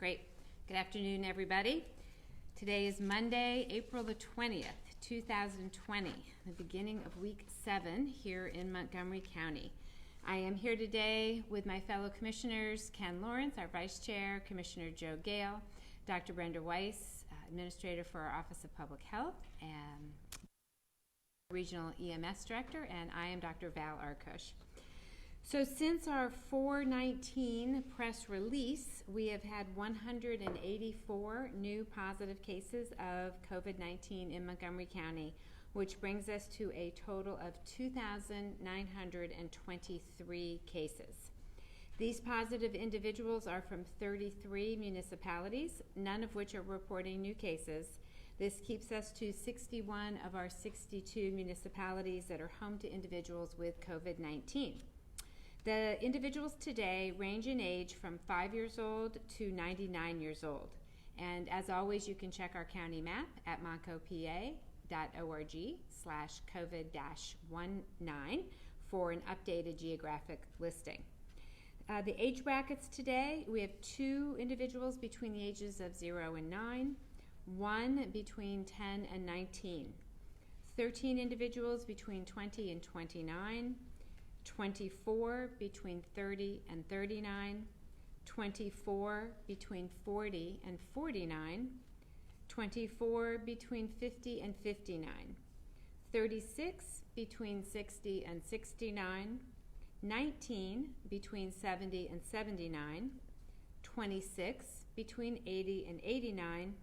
Great. Good afternoon, everybody. Today is Monday, April the 20th, 2020, the beginning of week 7 here in Montgomery County. I am here today with my fellow commissioners, Ken Lawrence, our vice chair, Commissioner Joe Gale, Dr. Brenda Weiss, administrator for our Office of Public Health, and regional EMS director, and I am Dr. Val Arkush. So since our 4/19 press release, we have had 184 new positive cases of COVID-19 in Montgomery County, which brings us to a total of 2,923 cases. These positive individuals are from 33 municipalities, none of which are reporting new cases. This keeps us to 61 of our 62 municipalities that are home to individuals with COVID-19. The individuals today range in age from 5 years old to 99 years old. And as always, you can check our county map at montcopa.org/COVID-19 for an updated geographic listing. The age brackets today, we have 2 individuals between the ages of 0 and 9, 1 between 10 and 19, 13 individuals between 20 and 29, 24 between 30 and 39, 24 between 40 and 49, 24 between 50 and 59, 36 between 60 and 69, 19 between 70 and 79, 26 between 80 and 89,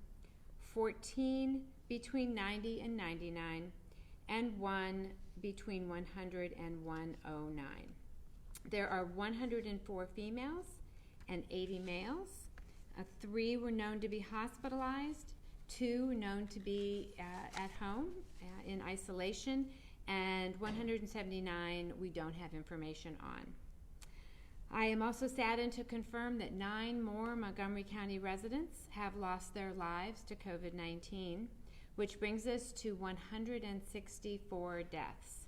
14 between 90 and 99, and 1 between 100 and 109. There are 104 females and 80 males. 3 were known to be hospitalized, 2 known to be at home in isolation, and 179 we don't have information on. I am also saddened to confirm that 9 more Montgomery County residents have lost their lives to COVID-19, which brings us to 164 deaths.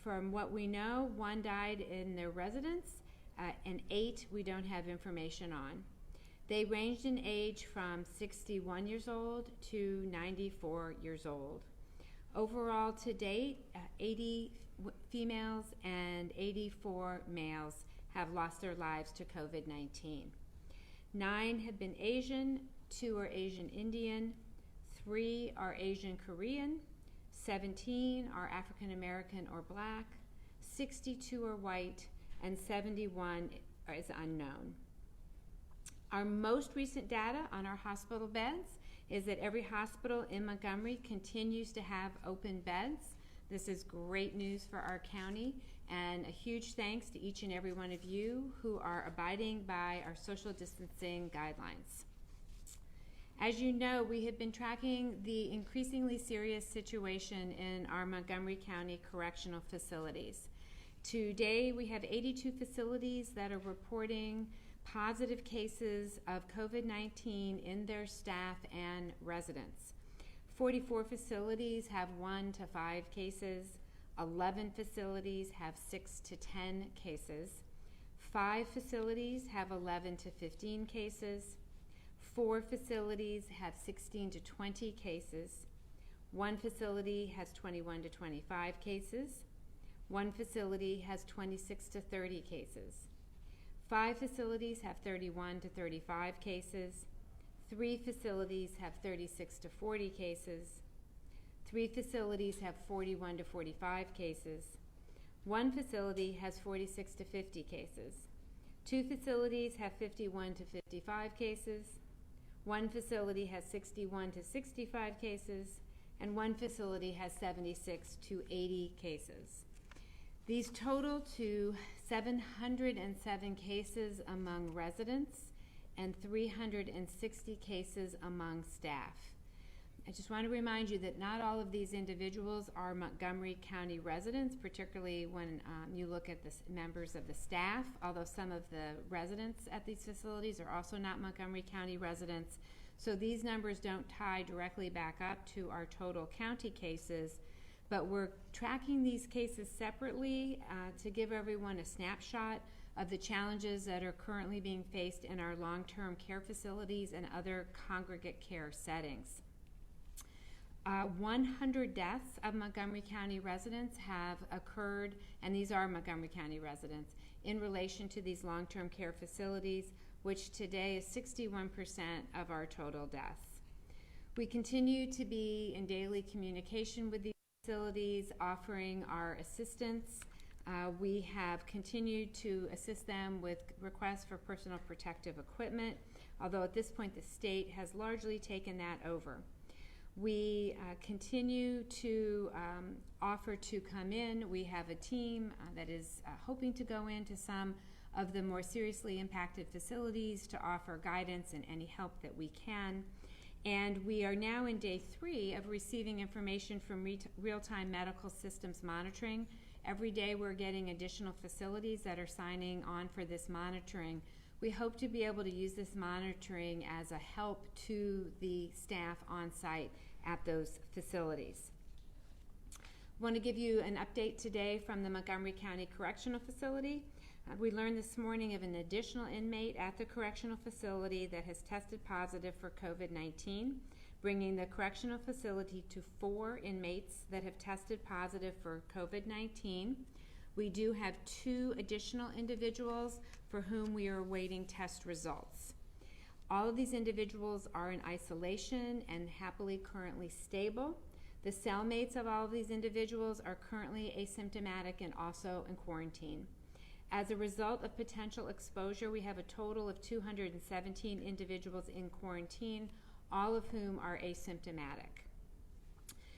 From what we know, 1 died in their residence, and 8 we don't have information on. They ranged in age from 61 years old to 94 years old. Overall, to date, 80 females and 84 males have lost their lives to COVID-19. 9 have been Asian, 2 are Asian Indian, 3 are Asian Korean, 17 are African American or Black, 62 are white, and 71 is unknown. Our most recent data on our hospital beds is that every hospital in Montgomery continues to have open beds. This is great news for our county, and a huge thanks to each and every one of you who are abiding by our social distancing guidelines. As you know, we have been tracking the increasingly serious situation in our Montgomery County correctional facilities. Today, we have 82 facilities that are reporting positive cases of COVID-19 in their staff and residents. 44 facilities have 1 to 5 cases. 11 facilities have 6 to 10 cases. 5 facilities have 11 to 15 cases. 4 facilities have 16 to 20 cases. 1 facility has 21 to 25 cases. 1 facility has 26 to 30 cases. 5 facilities have 31 to 35 cases. 3 facilities have 36 to 40 cases. 3 facilities have 41 to 45 cases. 1 facility has 46 to 50 cases. 2 facilities have 51 to 55 cases. 1 facility has 61 to 65 cases, and 1 facility has 76 to 80 cases. These total to 707 cases among residents and 360 cases among staff. I just want to remind you that not all of these individuals are Montgomery County residents, particularly when you look at the members of the staff, although some of the residents at these facilities are also not Montgomery County residents. So these numbers don't tie directly back up to our total county cases, but we're tracking these cases separately to give everyone a snapshot of the challenges that are currently being faced in our long-term care facilities and other congregate care settings. 100 deaths of Montgomery County residents have occurred, and these are Montgomery County residents, in relation to these long-term care facilities, which today is 61% of our total deaths. We continue to be in daily communication with these facilities, offering our assistance. We have continued to assist them with requests for personal protective equipment, although at this point the state has largely taken that over. We continue to offer to come in. We have a team that is hoping to go into some of the more seriously impacted facilities to offer guidance and any help that we can. And we are now in day 3 of receiving information from real-time medical systems monitoring. Every day we're getting additional facilities that are signing on for this monitoring. We hope to be able to use this monitoring as a help to the staff on site at those facilities. I want to give you an update today from the Montgomery County Correctional Facility. We learned this morning of an additional inmate at the correctional facility that has tested positive for COVID-19, bringing the correctional facility to 4 inmates that have tested positive for COVID-19. We do have 2 additional individuals for whom we are awaiting test results. All of these individuals are in isolation and happily currently stable. The cellmates of all of these individuals are currently asymptomatic and also in quarantine. As a result of potential exposure, we have a total of 217 individuals in quarantine, all of whom are asymptomatic.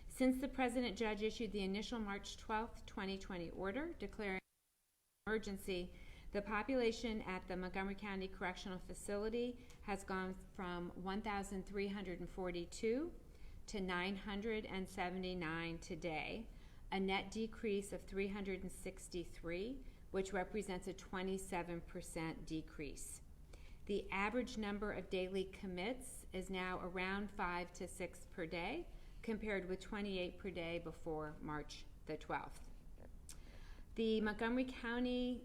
Since the President Judge issued the initial March 12, 2020 order declaring emergency, the population at the Montgomery County Correctional Facility has gone from 1,342 to 979 today, a net decrease of 363, which represents a 27% decrease. The average number of daily commits is now around 5 to 6 per day, compared with 28 per day before March the 12th. The Montgomery County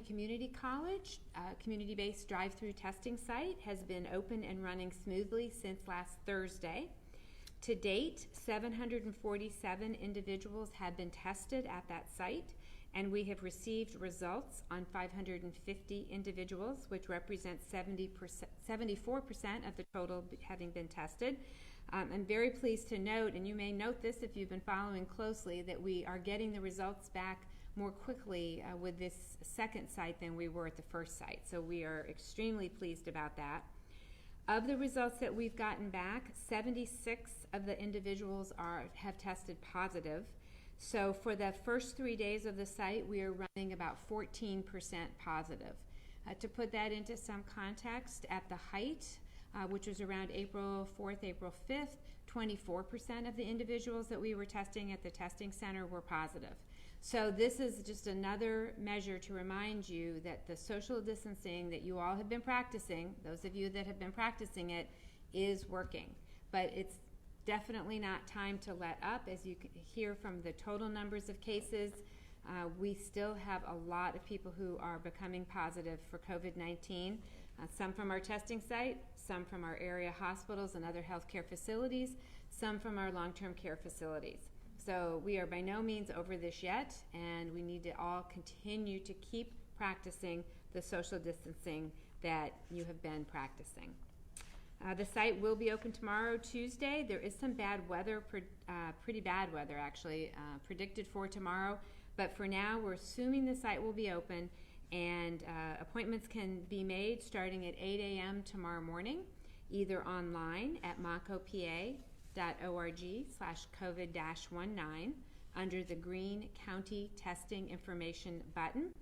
Community College, community-based drive-through testing site, has been open and running smoothly since last Thursday. To date, 747 individuals have been tested at that site, and we have received results on 550 individuals, which represents 74% of the total having been tested. I'm very pleased to note, and you may note this if you've been following closely, that we are getting the results back more quickly with this second site than we were at the first site. So we are extremely pleased about that. Of the results that we've gotten back, 76 of the individuals have tested positive. So for the first 3 days of the site, we are running about 14% positive. To put that into some context, at the height, which was around April 4th, April 5th, 24% of the individuals that we were testing at the testing center were positive. So this is just another measure to remind you that the social distancing that you all have been practicing, those of you that have been practicing it, is working. But it's definitely not time to let up. As you can hear from the total numbers of cases, we still have a lot of people who are becoming positive for COVID-19, some from our testing site, some from our area hospitals and other healthcare facilities, some from our long-term care facilities. So we are by no means over this yet, and we need to all continue to keep practicing the social distancing that you have been practicing. The site will be open tomorrow, Tuesday. There is some bad weather, pretty bad weather actually, predicted for tomorrow. But for now, we're assuming the site will be open, and appointments can be made starting at 8 a.m. tomorrow morning, either online at montcopa.org/COVID-19 under the Green County Testing Information button,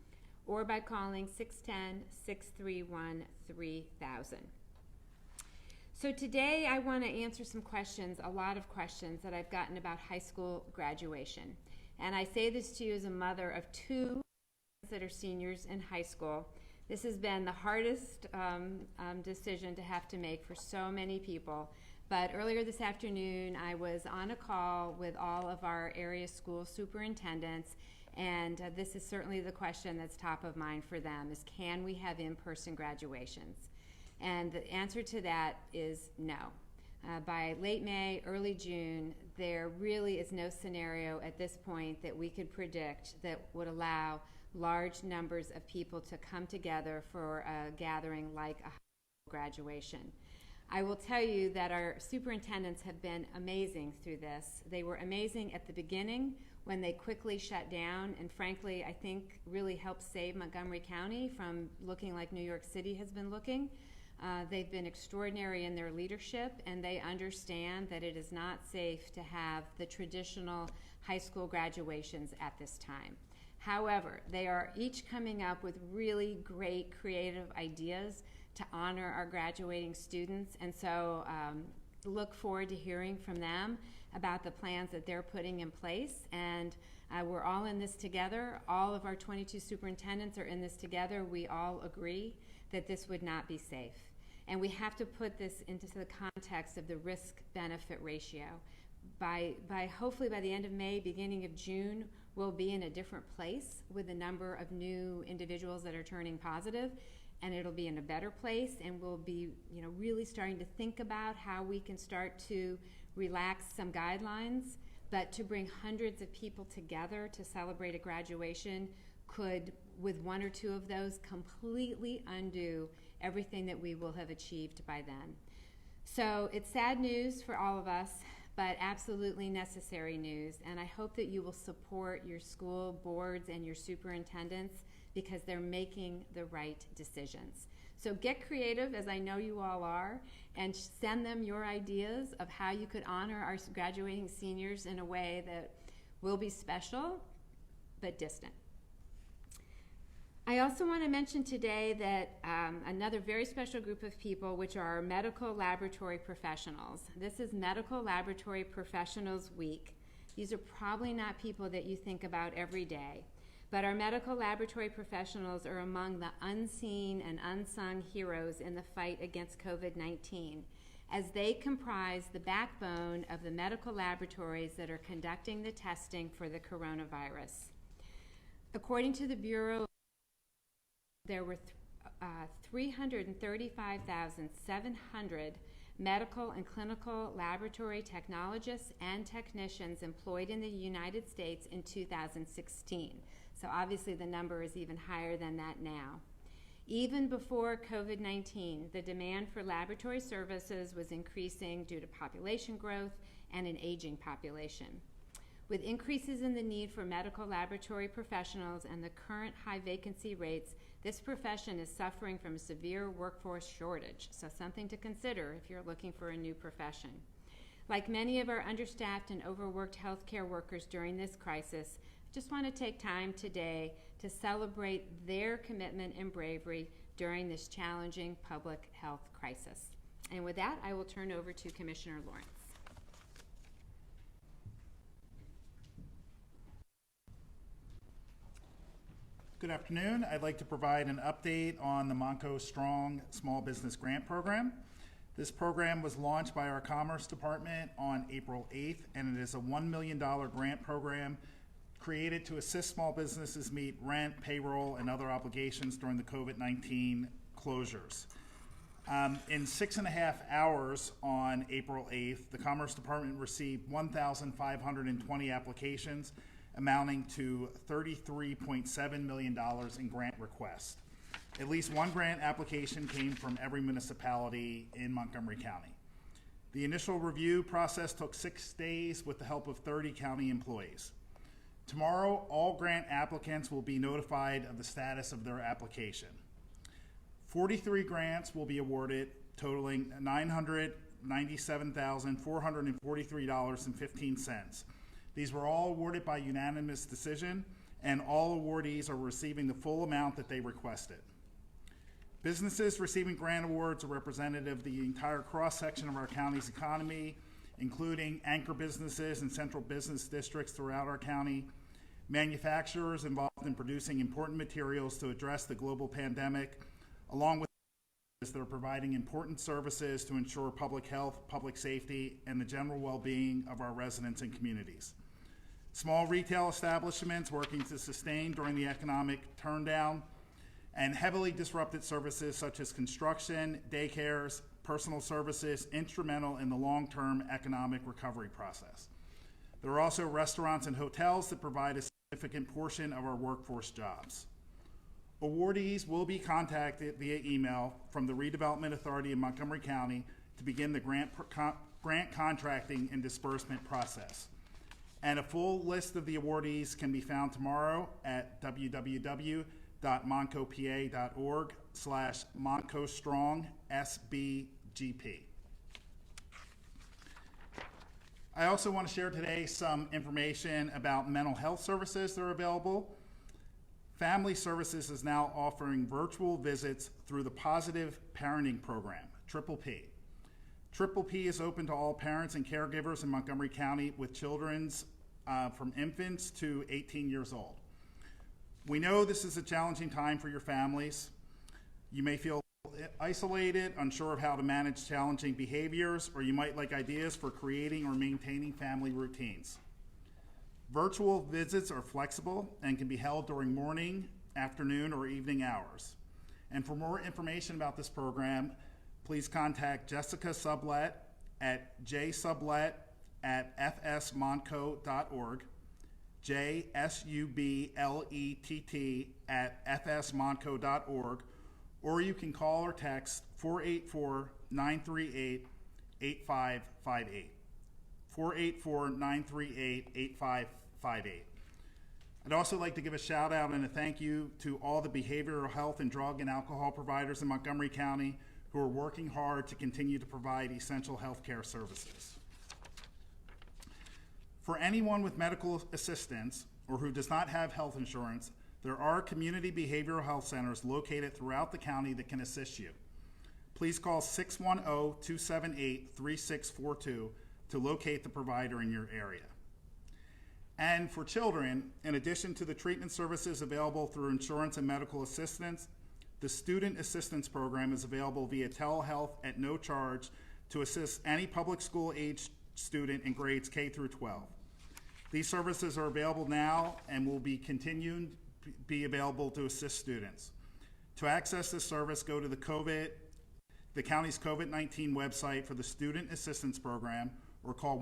or by calling 610-631-3000. So today I want to answer some questions, a lot of questions that I've gotten about high school graduation. And I say this to you as a mother of 2 that are seniors in high school. This has been the hardest decision to have to make for so many people. But earlier this afternoon, I was on a call with all of our area school superintendents, And this is certainly the question that's top of mind for them, is can we have in-person graduations? And the answer to that is no. By late May, early June, there really is no scenario at this point that we could predict that would allow large numbers of people to come together for a gathering like a high school graduation. I will tell you that our superintendents have been amazing through this. They were amazing at the beginning when they quickly shut down, and frankly, I think really helped save Montgomery County from looking like New York City has been looking. They've been extraordinary in their leadership, and they understand that it is not safe to have the traditional high school graduations at this time. However, they are each coming up with really great creative ideas to honor our graduating students, and so look forward to hearing from them about the plans that they're putting in place. And we're all in this together. All of our 22 superintendents are in this together. We all agree that this would not be safe. And we have to put this into the context of the risk-benefit ratio. Hopefully by the end of May, beginning of June, we'll be in a different place with the number of new individuals that are turning positive, and it'll be in a better place, and we'll be really starting to think about how we can start to relax some guidelines. But to bring hundreds of people together to celebrate a graduation could, with one or two of those, completely undo everything that we will have achieved by then. So it's sad news for all of us, but absolutely necessary news. And I hope that you will support your school boards and your superintendents, because they're making the right decisions. So get creative, as I know you all are, and send them your ideas of how you could honor our graduating seniors in a way that will be special but distant. I also want to mention today that another very special group of people, which are our medical laboratory professionals. This is Medical Laboratory Professionals Week. These are probably not people that you think about every day, but our medical laboratory professionals are among the unseen and unsung heroes in the fight against COVID-19, as they comprise the backbone of the medical laboratories that are conducting the testing for the coronavirus. According to the Bureau, there were 335,700 medical and clinical laboratory technologists and technicians employed in the United States in 2016. So obviously the number is even higher than that now. Even before COVID-19, the demand for laboratory services was increasing due to population growth and an aging population. With increases in the need for medical laboratory professionals and the current high vacancy rates, this profession is suffering from a severe workforce shortage, so something to consider if you're looking for a new profession. Like many of our understaffed and overworked healthcare workers during this crisis, I just want to take time today to celebrate their commitment and bravery during this challenging public health crisis. And with that, I will turn over to Commissioner Lawrence. Good afternoon. I'd like to provide an update on the Monco Strong Small Business Grant Program. This program was launched by our Commerce Department on April 8th, and it is a $1 million grant program created to assist small businesses meet rent, payroll, and other obligations during the COVID-19 closures. In 6.5 hours on April 8th, the Commerce Department received 1,520 applications, amounting to $33.7 million in grant requests. At least one grant application came from every municipality in Montgomery County. The initial review process took 6 days with the help of 30 county employees. Tomorrow, all grant applicants will be notified of the status of their application. 43 grants will be awarded, totaling $997,443.15. These were all awarded by unanimous decision, and all awardees are receiving the full amount that they requested. Businesses receiving grant awards are representative of the entire cross-section of our county's economy, including anchor businesses and central business districts throughout our county, manufacturers involved in producing important materials to address the global pandemic, along with that are providing important services to ensure public health, public safety, and the general well-being of our residents and communities. small retail establishments working to sustain during the economic turndown, and heavily disrupted services such as construction, daycares, personal services, instrumental in the long-term economic recovery process. There are also restaurants and hotels that provide a significant portion of our workforce jobs. Awardees will be contacted via email from the Redevelopment Authority in Montgomery County to begin the grant contracting and disbursement process. And a full list of the awardees can be found tomorrow at www.montcopa.org/MontcoStrongSBGP. I also want to share today some information about mental health services that are available. Family Services is now offering virtual visits through the Positive Parenting Program, Triple P. Triple P is open to all parents and caregivers in Montgomery County with children from infants to 18 years old. We know this is a challenging time for your families. You may feel isolated, unsure of how to manage challenging behaviors, or you might like ideas for creating or maintaining family routines. Virtual visits are flexible and can be held during morning, afternoon, or evening hours. And for more information about this program, please contact Jessica Sublet at jsublet@fsmontco.org, JSUBLETT@fsmontco.org, or you can call or text 484-938-8558. 484-938-8558. I'd also like to give a shout out and a thank you to all the behavioral health and drug and alcohol providers in Montgomery County who are working hard to continue to provide essential health care services. For anyone with medical assistance or who does not have health insurance, there are community behavioral health centers located throughout the county that can assist you. Please call 610-278-3642 to locate the provider in your area. And for children, in addition to the treatment services available through insurance and medical assistance, the Student Assistance Program is available via telehealth at no charge to assist any public school age student in grades K through 12. These services are available now and will be continuing to be available to assist students. To access this service, go to the county's COVID-19 website for the Student Assistance Program or call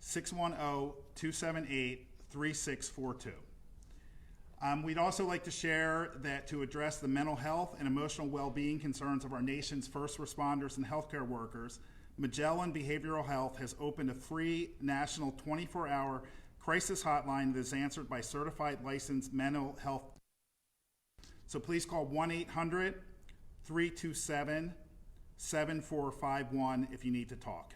1-610-278-3642. We'd also like to share that to address the mental health and emotional well-being concerns of our nation's first responders and healthcare workers, Magellan Behavioral Health has opened a free national 24-hour crisis hotline that is answered by certified licensed mental health. So please call 1-800-327-7451 if you need to talk.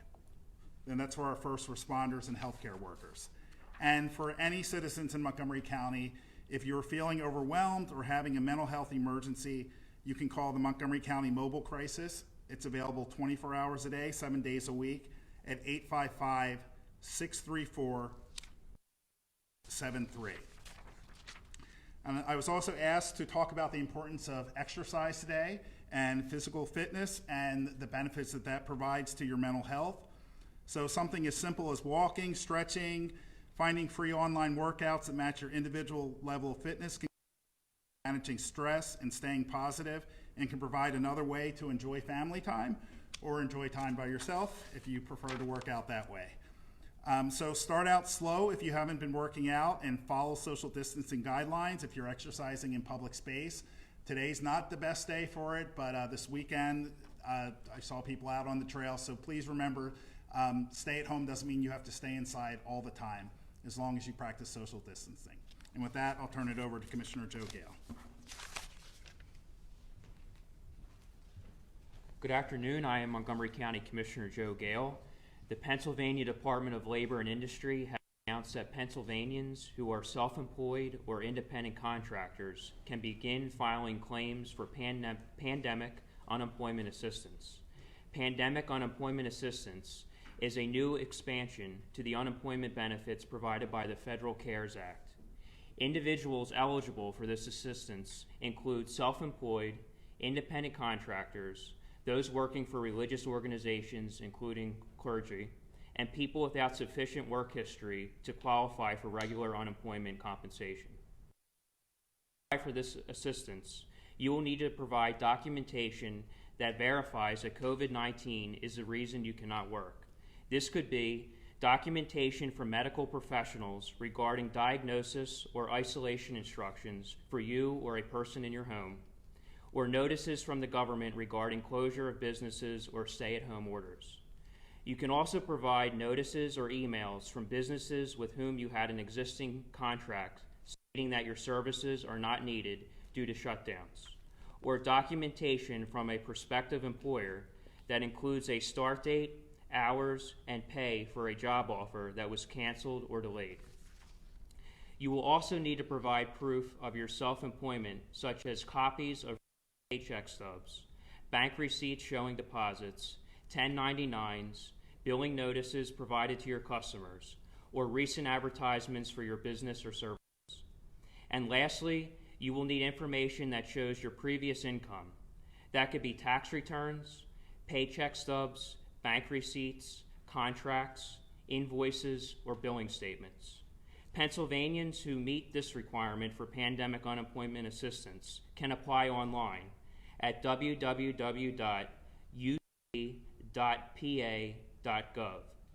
And that's for our first responders and healthcare workers. And for any citizens in Montgomery County, if you're feeling overwhelmed or having a mental health emergency, you can call the Montgomery County Mobile Crisis. It's available 24 hours a day, 7 days a week at 855-634-73. And I was also asked to talk about the importance of exercise today and physical fitness and the benefits that that provides to your mental health. So something as simple as walking, stretching, finding free online workouts that match your individual level of fitness can managing stress and staying positive, and can provide another way to enjoy family time or enjoy time by yourself if you prefer to work out that way. So start out slow if you haven't been working out, and follow social distancing guidelines if you're exercising in public space. Today's not the best day for it, but this weekend I saw people out on the trail, so please remember, stay at home doesn't mean you have to stay inside all the time, as long as you practice social distancing. And with that, I'll turn it over to Commissioner Joe Gale. Good afternoon. I am Montgomery County Commissioner Joe Gale. The Pennsylvania Department of Labor and Industry has announced that Pennsylvanians who are self-employed or independent contractors can begin filing claims for pandemic unemployment assistance. Pandemic unemployment assistance is a new expansion to the unemployment benefits provided by the Federal CARES Act. Individuals eligible for this assistance include self-employed, independent contractors, those working for religious organizations, including clergy, and people without sufficient work history to qualify for regular unemployment compensation. For this assistance, you will need to provide documentation that verifies that COVID-19 is the reason you cannot work. This could be documentation from medical professionals regarding diagnosis or isolation instructions for you or a person in your home, or notices from the government regarding closure of businesses or stay-at-home orders. You can also provide notices or emails from businesses with whom you had an existing contract stating that your services are not needed due to shutdowns, or documentation from a prospective employer that includes a start date, hours, and pay for a job offer that was canceled or delayed. You will also need to provide proof of your self-employment, such as copies of paycheck stubs, bank receipts showing deposits, 1099s, billing notices provided to your customers, or recent advertisements for your business or services. And lastly, you will need information that shows your previous income. That could be tax returns, paycheck stubs, bank receipts, contracts, invoices, or billing statements. Pennsylvanians who meet this requirement for pandemic unemployment assistance can apply online at www.uc.pa.gov.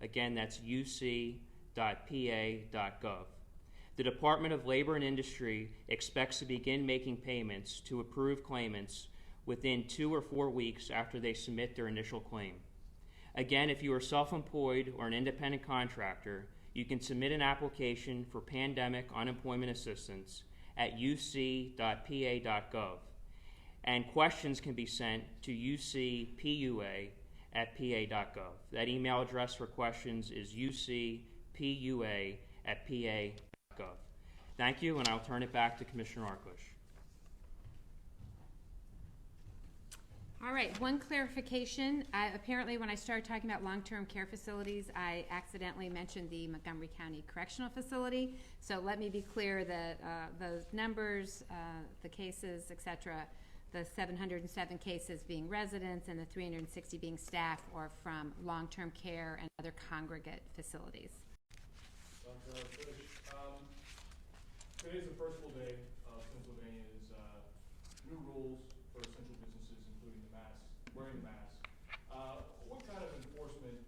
Again, that's uc.pa.gov. The Department of Labor and Industry expects to begin making payments to approved claimants within 2 or 4 weeks after they submit their initial claim. Again, if you are self-employed or an independent contractor, you can submit an application for pandemic unemployment assistance at uc.pa.gov, and questions can be sent to ucpua@pa.gov. That email address for questions is ucpua@pa.gov. Thank you, and I'll turn it back to Commissioner Arkush. All right, one clarification. Apparently, when I started talking about long-term care facilities, I accidentally mentioned the Montgomery County Correctional Facility. So let me be clear that those numbers, the cases, etc., the 707 cases being residents and the 360 being staff are from long-term care and other congregate facilities. Dr. Arkush, today's the first full day of Pennsylvania's new rules for essential businesses, including the mask, wearing the mask. What kind of enforcement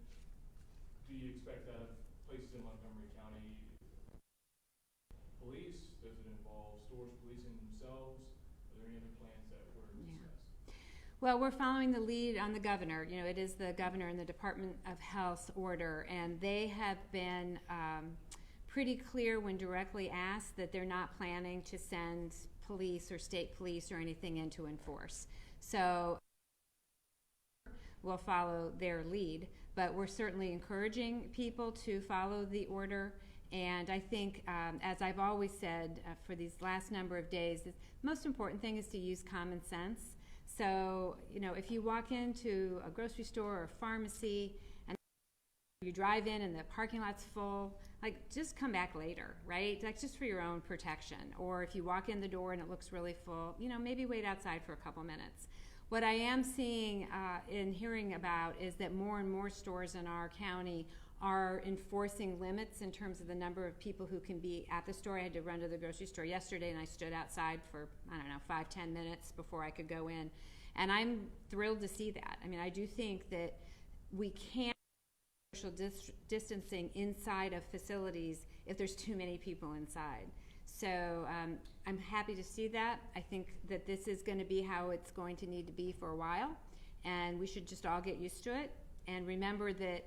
do you expect out of places in Montgomery County? Police? Does it involve stores policing themselves? Are there any other plans that were discussed? Well, we're following the lead on the governor. You know, it is the governor and the Department of Health's order, and they have been pretty clear when directly asked that they're not planning to send police or state police or anything in to enforce. So we'll follow their lead, but we're certainly encouraging people to follow the order. And I think, as I've always said for these last number of days, the most important thing is to use common sense. So, you know, if you walk into a grocery store or a pharmacy and you drive in and the parking lot's full, like, just come back later, right? Like, just for your own protection. Or if you walk in the door and it looks really full, you know, maybe wait outside for a couple minutes. What I am seeing and hearing about is that more and more stores in our county are enforcing limits in terms of the number of people who can be at the store. I had to run to the grocery store yesterday and I stood outside for, I don't know, 5-10 minutes before I could go in. And I'm thrilled to see that. I mean, I do think that we can't social distancing inside of facilities if there's too many people inside. So I'm happy to see that. I think that this is going to be how it's going to need to be for a while, and we should just all get used to it and remember that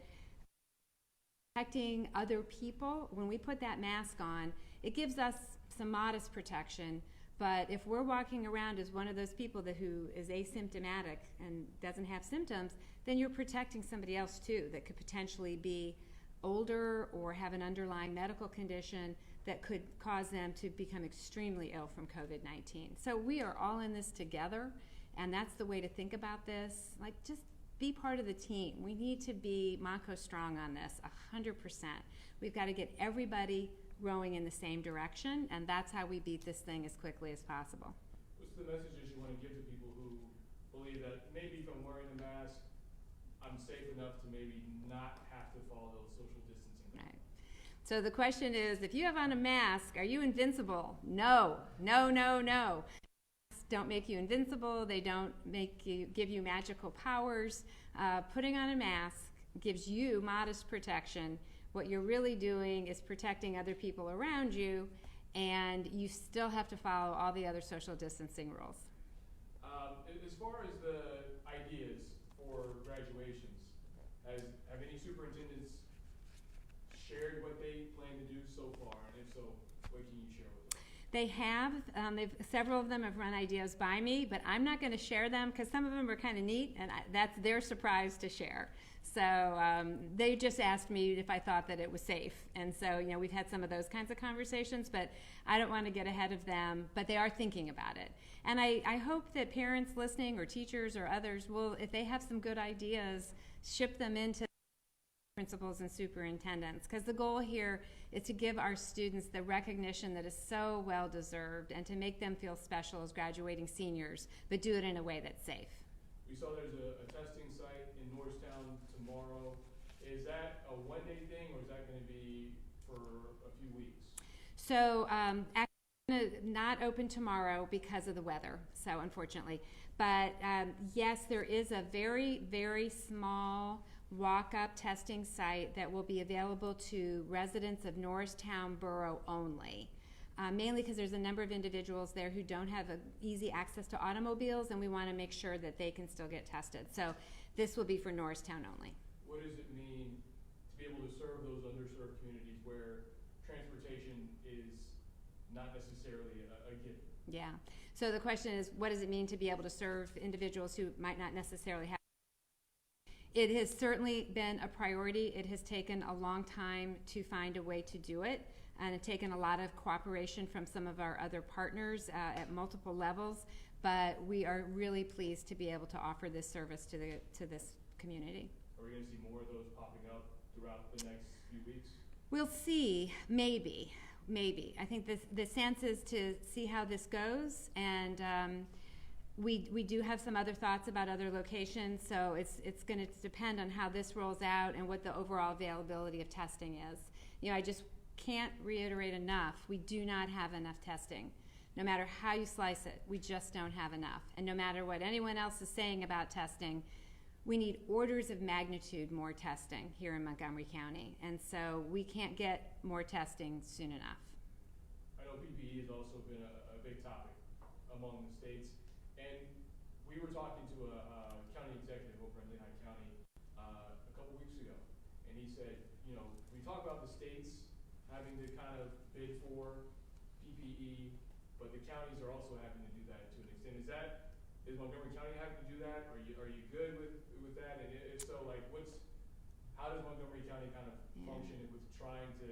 protecting other people, when we put that mask on, it gives us some modest protection. But if we're walking around as one of those people who is asymptomatic and doesn't have symptoms, then you're protecting somebody else too that could potentially be older or have an underlying medical condition that could cause them to become extremely ill from COVID-19. So we are all in this together, and that's the way to think about this. Like, just be part of the team. We need to be Monco strong on this, 100%. We've got to get everybody rowing in the same direction, and that's how we beat this thing as quickly as possible. What's the messages you want to give to people who believe that maybe from wearing the mask I'm safe enough to maybe not have to follow those social distancing guidelines? Right. So the question is, if you have on a mask, are you invincible? No, no, no, no. Masks don't make you invincible. They don't give you magical powers. Putting on a mask gives you modest protection. What you're really doing is protecting other people around you, and you still have to follow all the other social distancing rules. As far as the ideas for graduations, have any superintendents shared what they plan to do so far? And if so, what can you share with us? They have. Several of them have run ideas by me, but I'm not going to share them because some of them are kind of neat, and that's their surprise to share. So they just asked me if I thought that it was safe. And so, we've had some of those kinds of conversations, but I don't want to get ahead of them, but they are thinking about it. And I hope that parents listening or teachers or others will, if they have some good ideas, ship them into principals and superintendents, because the goal here is to give our students the recognition that is so well deserved and to make them feel special as graduating seniors, but do it in a way that's safe. We saw there's a testing site in Norristown tomorrow. Is that a one-day thing, or is that going to be for a few weeks? So actually not open tomorrow because of the weather, so unfortunately. But yes, there is a very, very small walk-up testing site that will be available to residents of Norristown Borough only. Mainly because there's a number of individuals there who don't have easy access to automobiles, and we want to make sure that they can still get tested. So this will be for Norristown only. What does it mean to be able to serve those underserved communities where transportation is not necessarily a given? Yeah. So the question is, what does it mean to be able to serve individuals who might not necessarily have? It has certainly been a priority. It has taken a long time to find a way to do it. And it's taken a lot of cooperation from some of our other partners at multiple levels, but we are really pleased to be able to offer this service to this community. Are we going to see more of those popping up throughout the next few weeks? We'll see, maybe. I think the sense is to see how this goes, and we do have some other thoughts about other locations, so it's going to depend on how this rolls out and what the overall availability of testing is. I just can't reiterate enough, we do not have enough testing. No matter how you slice it, we just don't have enough. And no matter what anyone else is saying about testing, we need orders of magnitude more testing here in Montgomery County. And so we can't get more testing soon enough. I know PPE has also been a big topic among the states. And we were talking to a county executive over in Lehigh County a couple weeks ago. And he said, we talk about the states having to kind of bid for PPE, but the counties are also having to do that to an extent. Is Montgomery County having to do that? Are you good with that? And if so, how does Montgomery County kind of function with trying to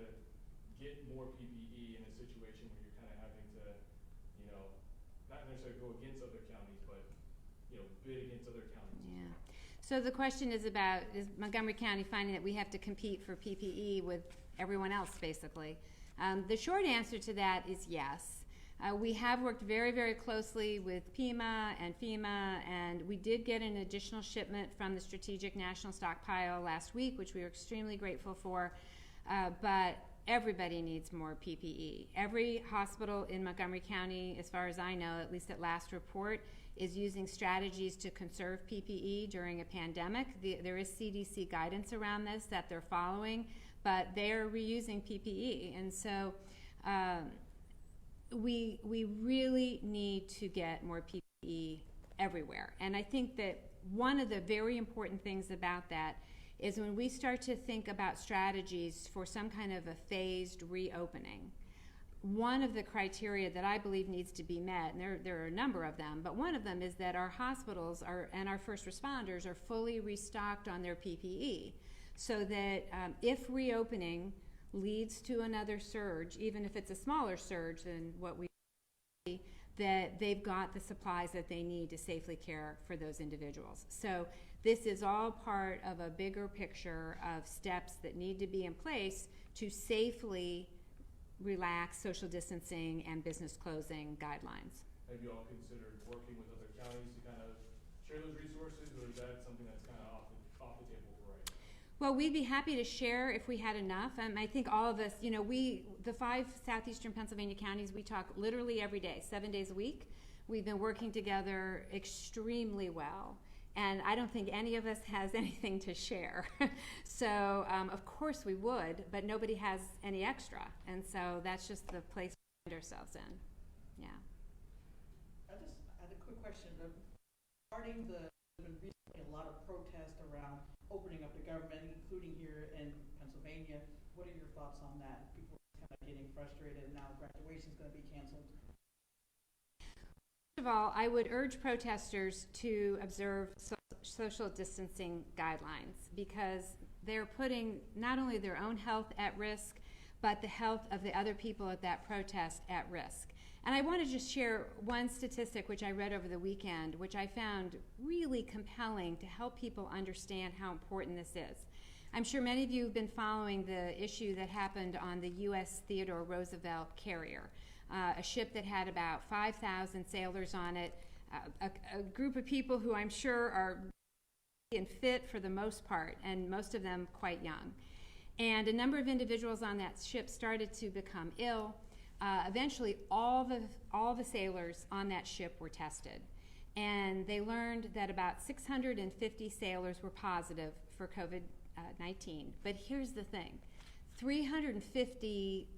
get more PPE in a situation where you're kind of having to, not necessarily go against other counties, but bid against other counties? Yeah. So the question is Montgomery County finding that we have to compete for PPE with everyone else, basically? The short answer to that is yes. We have worked very, very closely with PEMA and FEMA, and we did get an additional shipment from the Strategic National Stockpile last week, which we were extremely grateful for. But everybody needs more PPE. Every hospital in Montgomery County, as far as I know, at least at last report, is using strategies to conserve PPE during a pandemic. There is CDC guidance around this that they're following, but they're reusing PPE. And so we really need to get more PPE everywhere. And I think that one of the very important things about that is when we start to think about strategies for some kind of a phased reopening, one of the criteria that I believe needs to be met, and there are a number of them, but one of them is that our hospitals and our first responders are fully restocked on their PPE, so that if reopening leads to another surge, even if it's a smaller surge than what we see, that they've got the supplies that they need to safely care for those individuals. So this is all part of a bigger picture of steps that need to be in place to safely relax social distancing and business closing guidelines. Have you all considered working with other counties to kind of share those resources, or is that something that's kind of off the Well, we'd be happy to share if we had enough. I think all of us, the 5 southeastern Pennsylvania counties, we talk literally every day, 7 days a week. We've been working together extremely well, and I don't think any of us has anything to share. So, of course we would, but nobody has any extra, and so that's just the place we find ourselves in. Yeah. I had a quick question. Regarding there's been recently a lot of protests around opening up the government, including here in Pennsylvania. What are your thoughts on that? People are kind of getting frustrated, and now graduation is going to be canceled. First of all, I would urge protesters to observe social distancing guidelines, because they're putting not only their own health at risk, but the health of the other people at that protest at risk. And I want to just share one statistic which I read over the weekend, which I found really compelling to help people understand how important this is. I'm sure many of you have been following the issue that happened on the U.S. Theodore Roosevelt carrier, a ship that had about 5,000 sailors on it, a group of people who I'm sure are fit for the most part, and most of them quite young. And a number of individuals on that ship started to become ill. Eventually, all the sailors on that ship were tested, and they learned that about 650 sailors were positive for COVID-19. But here's the thing: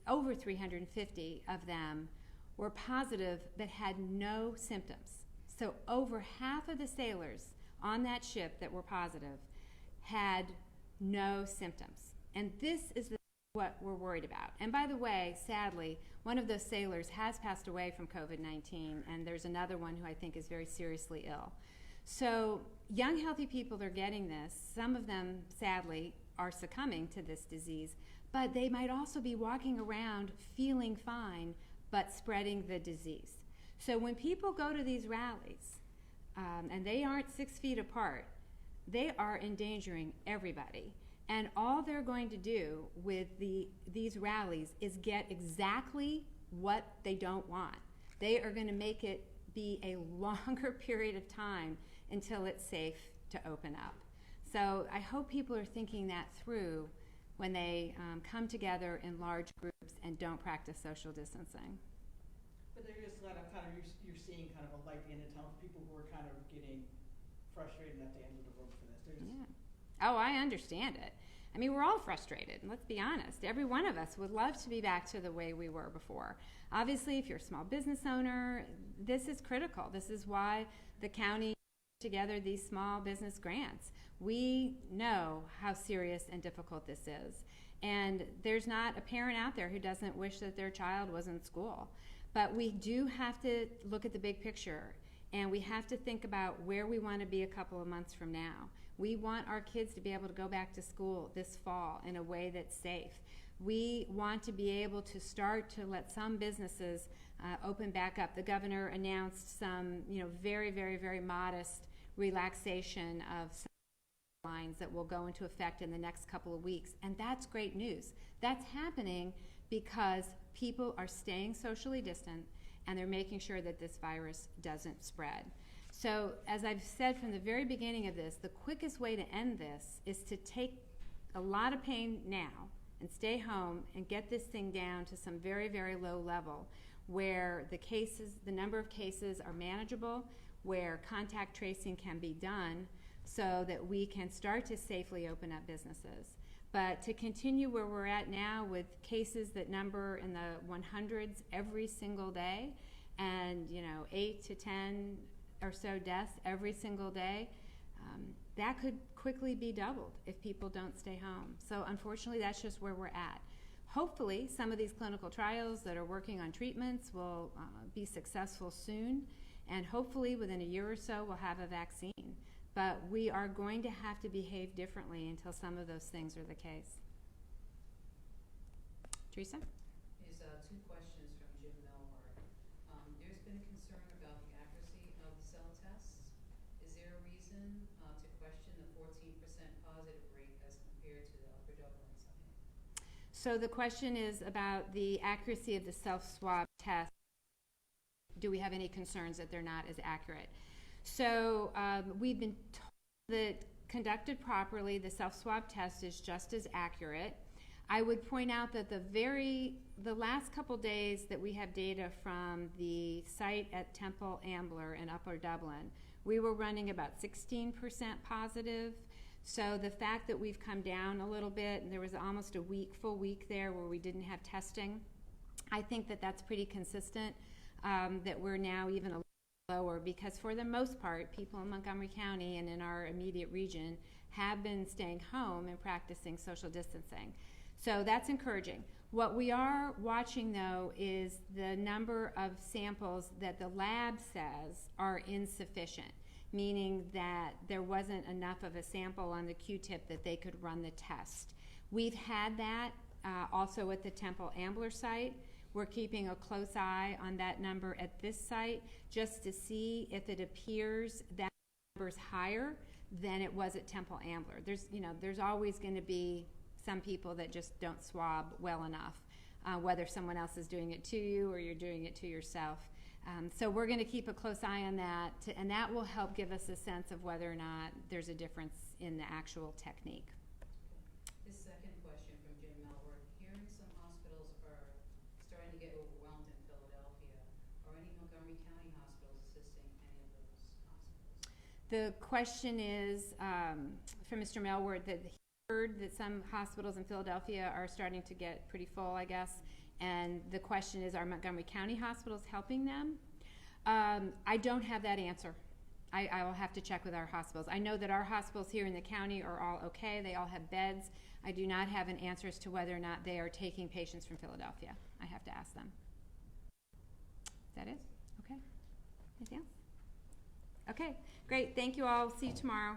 over 350 of them were positive but had no symptoms. So over half of the sailors on that ship that were positive had no symptoms, and this is what we're worried about. And by the way, sadly, one of those sailors has passed away from COVID-19, and there's another one who I think is very seriously ill. So young, healthy people are getting this. Some of them, sadly, are succumbing to this disease, but they might also be walking around feeling fine, but spreading the disease. So when people go to these rallies, and they aren't 6 feet apart, they are endangering everybody. And all they're going to do with these rallies is get exactly what they don't want. They are going to make it be a longer period of time until it's safe to open up. So I hope people are thinking that through when they come together in large groups and don't practice social distancing. But there is you're seeing kind of a light at the end of the tunnel. People who are kind of getting frustrated at the end of the road for this. Yeah. Oh, I understand it. I mean, we're all frustrated, let's be honest. Every one of us would love to be back to the way we were before. Obviously, if you're a small business owner, this is critical. This is why the county put together these small business grants. We know how serious and difficult this is. And there's not a parent out there who doesn't wish that their child was in school. But we do have to look at the big picture, and we have to think about where we want to be a couple of months from now. We want our kids to be able to go back to school this fall in a way that's safe. We want to be able to start to let some businesses open back up. The governor announced some, very, very, very modest relaxation of some lines that will go into effect in the next couple of weeks, and that's great news. That's happening because people are staying socially distant, and they're making sure that this virus doesn't spread. So, as I've said from the very beginning of this, the quickest way to end this is to take a lot of pain now and stay home and get this thing down to some very, very low level where the number of cases are manageable, where contact tracing can be done so that we can start to safely open up businesses. But to continue where we're at now with cases that number in the 100s every single day, and 8 to 10 or so deaths every single day, that could quickly be doubled if people don't stay home. So unfortunately, that's just where we're at. Hopefully, some of these clinical trials that are working on treatments will be successful soon, and hopefully within a year or so we'll have a vaccine. But we are going to have to behave differently until some of those things are the case. Teresa? There's two questions from Jim Melhart. There's been a concern about the accuracy of the cell tests. Is there a reason to question the 14% positive rate as compared to the upper doublings of it? So the question is about the accuracy of the self-swab test. Do we have any concerns that they're not as accurate? So we've been told that conducted properly, the self-swab test is just as accurate. I would point out that the last couple days that we have data from the site at Temple Ambler in Upper Dublin, we were running about 16% positive. So the fact that we've come down a little bit, and there was almost a full week there where we didn't have testing, I think that that's pretty consistent, that we're now even a little lower, because for the most part, people in Montgomery County and in our immediate region have been staying home and practicing social distancing. So that's encouraging. What we are watching, though, is the number of samples that the lab says are insufficient, meaning that there wasn't enough of a sample on the Q-tip that they could run the test. We've had that also at the Temple Ambler site. We're keeping a close eye on that number at this site just to see if it appears that number is higher than it was at Temple Ambler. There's always going to be some people that just don't swab well enough, whether someone else is doing it to you or you're doing it to yourself. So we're going to keep a close eye on that, and that will help give us a sense of whether or not there's a difference in the actual technique. The second question from Jim Melworth. Hearing some hospitals are starting to get overwhelmed in Philadelphia. Are any Montgomery County hospitals assisting any of those hospitals? The question is from Mr. Melward that he heard that some hospitals in Philadelphia are starting to get pretty full, I guess. And the question is, are Montgomery County hospitals helping them? I don't have that answer. I will have to check with our hospitals. I know that our hospitals here in the county are all okay. They all have beds. I do not have an answer as to whether or not they are taking patients from Philadelphia. I have to ask them. Is that it? Okay. Anything else? Okay, great. Thank you all. See you tomorrow.